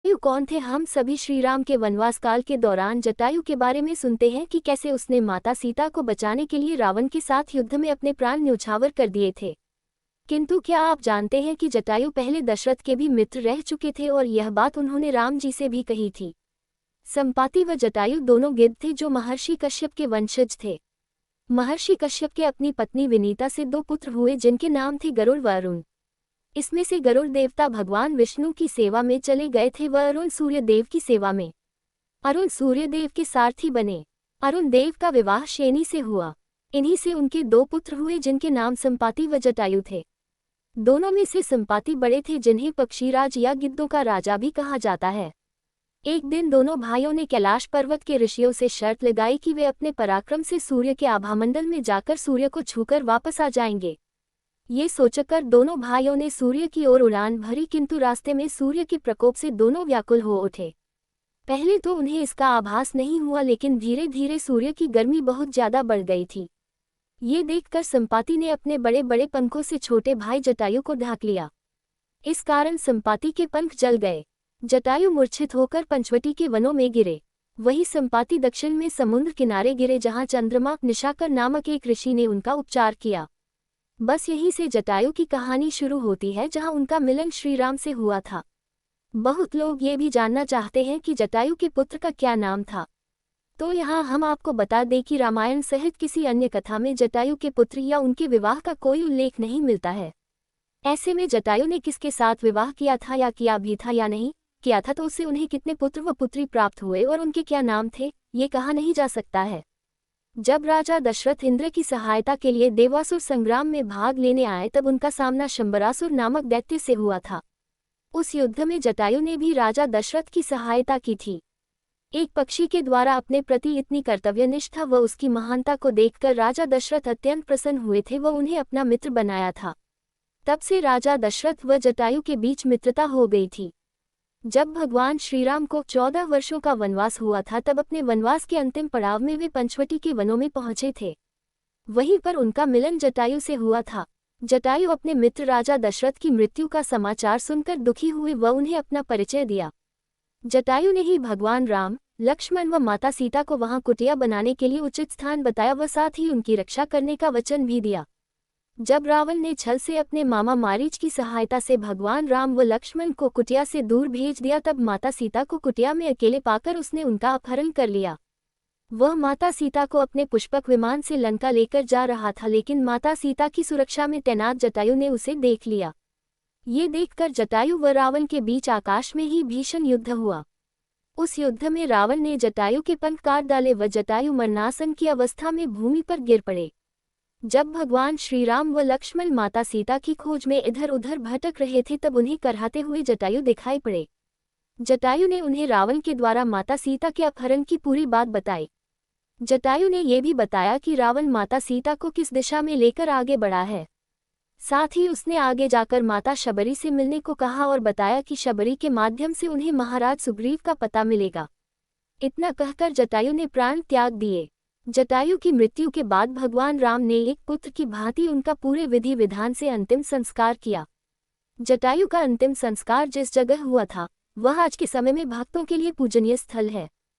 जटायु कौन थे? हम सभी श्री राम के वनवास काल के दौरान जटायु के बारे में सुनते हैं कि कैसे उसने माता सीता को बचाने के लिए रावण के साथ युद्ध में अपने प्राण न्यौछावर कर दिए थे। किंतु क्या आप जानते हैं कि जटायु पहले दशरथ के भी मित्र रह चुके थे और यह बात उन्होंने राम जी से भी कही थी। संपाति व जटायु दोनों गिद्ध थे जो महर्षि कश्यप के वंशज थे। महर्षि कश्यप के अपनी पत्नी विनीता से 2 पुत्र हुए जिनके नाम थे गरुड़ व अरुण। इसमें से गरुड़ देवता भगवान विष्णु की सेवा में चले गए थे व अरुण सूर्य देव की सेवा में। अरुण सूर्य देव के सारथी बने। अरुण देव का विवाह शैनी से हुआ। इन्हीं से उनके 2 पुत्र हुए जिनके नाम संपाति व जटायु थे। दोनों में से संपाति बड़े थे जिन्हें पक्षीराज या गिद्धों का राजा भी कहा जाता है। एक दिन दोनों भाइयों ने कैलाश पर्वत के ऋषियों से शर्त लगाई कि वे अपने पराक्रम से सूर्य के आभामंडल में जाकर सूर्य को छूकर वापस आ जाएंगे। ये सोचकर दोनों भाइयों ने सूर्य की ओर उड़ान भरी, किंतु रास्ते में सूर्य के प्रकोप से दोनों व्याकुल हो उठे। पहले तो उन्हें इसका आभास नहीं हुआ, लेकिन धीरे धीरे सूर्य की गर्मी बहुत ज्यादा बढ़ गई थी। ये देखकर संपाति ने अपने बड़े बड़े पंखों से छोटे भाई जटायु को ढांक लिया। इस कारण संपाति के पंख जल गए। जटायु मूर्छित होकर पंचवटी के वनों में गिरे। वही संपाति दक्षिण में समुद्र किनारे गिरे, जहां चंद्रमा निशाकर नामक एक ऋषि ने उनका उपचार किया। बस यहीं से जटायु की कहानी शुरू होती है, जहां उनका मिलन श्री राम से हुआ था। बहुत लोग ये भी जानना चाहते हैं कि जटायु के पुत्र का क्या नाम था, तो यहाँ हम आपको बता दें कि रामायण सहित किसी अन्य कथा में जटायु के पुत्र या उनके विवाह का कोई उल्लेख नहीं मिलता है। ऐसे में जटायु ने किसके साथ विवाह किया था या किया भी था या नहीं किया था, तो उससे उन्हें कितने पुत्र व पुत्री प्राप्त हुए और उनके क्या नाम थे, ये कहा नहीं जा सकता है। जब राजा दशरथ इंद्र की सहायता के लिए देवासुर संग्राम में भाग लेने आए, तब उनका सामना शंबरासुर नामक दैत्य से हुआ था। उस युद्ध में जटायु ने भी राजा दशरथ की सहायता की थी। एक पक्षी के द्वारा अपने प्रति इतनी कर्तव्यनिष्ठा व उसकी महानता को देखकर राजा दशरथ अत्यंत प्रसन्न हुए थे व उन्हें अपना मित्र बनाया था। तब से राजा दशरथ व जटायु के बीच मित्रता हो गई थी। जब भगवान श्रीराम को 14 वर्षों का वनवास हुआ था, तब अपने वनवास के अंतिम पड़ाव में वे पंचवटी के वनों में पहुंचे थे। वहीं पर उनका मिलन जटायु से हुआ था। जटायु अपने मित्र राजा दशरथ की मृत्यु का समाचार सुनकर दुखी हुए व उन्हें अपना परिचय दिया। जटायु ने ही भगवान राम, लक्ष्मण व माता सीता को वहां कुटिया बनाने के लिए उचित स्थान बताया व साथ ही उनकी रक्षा करने का वचन भी दिया। जब रावण ने छल से अपने मामा मारीच की सहायता से भगवान राम व लक्ष्मण को कुटिया से दूर भेज दिया, तब माता सीता को कुटिया में अकेले पाकर उसने उनका अपहरण कर लिया। वह माता सीता को अपने पुष्पक विमान से लंका लेकर जा रहा था, लेकिन माता सीता की सुरक्षा में तैनात जटायु ने उसे देख लिया। ये देखकर जटायु व रावण के बीच आकाश में ही भीषण युद्ध हुआ। उस युद्ध में रावण ने जटायु के पंख काट डाले व जटायु मरणासन की अवस्था में भूमि पर गिर पड़े। जब भगवान श्रीराम व लक्ष्मण माता सीता की खोज में इधर उधर भटक रहे थे, तब उन्हें कराहते हुए जटायु दिखाई पड़े। जटायु ने उन्हें रावण के द्वारा माता सीता के अपहरण की पूरी बात बताई। जटायु ने यह भी बताया कि रावण माता सीता को किस दिशा में लेकर आगे बढ़ा है। साथ ही उसने आगे जाकर माता शबरी से मिलने को कहा और बताया कि शबरी के माध्यम से उन्हें महाराज सुग्रीव का पता मिलेगा। इतना कहकर जटायु ने प्राण त्याग दिए। जटायु की मृत्यु के बाद भगवान राम ने एक पुत्र की भांति उनका पूरे विधि विधान से अंतिम संस्कार किया। जटायु का अंतिम संस्कार जिस जगह हुआ था, वह आज के समय में भक्तों के लिए पूजनीय स्थल है।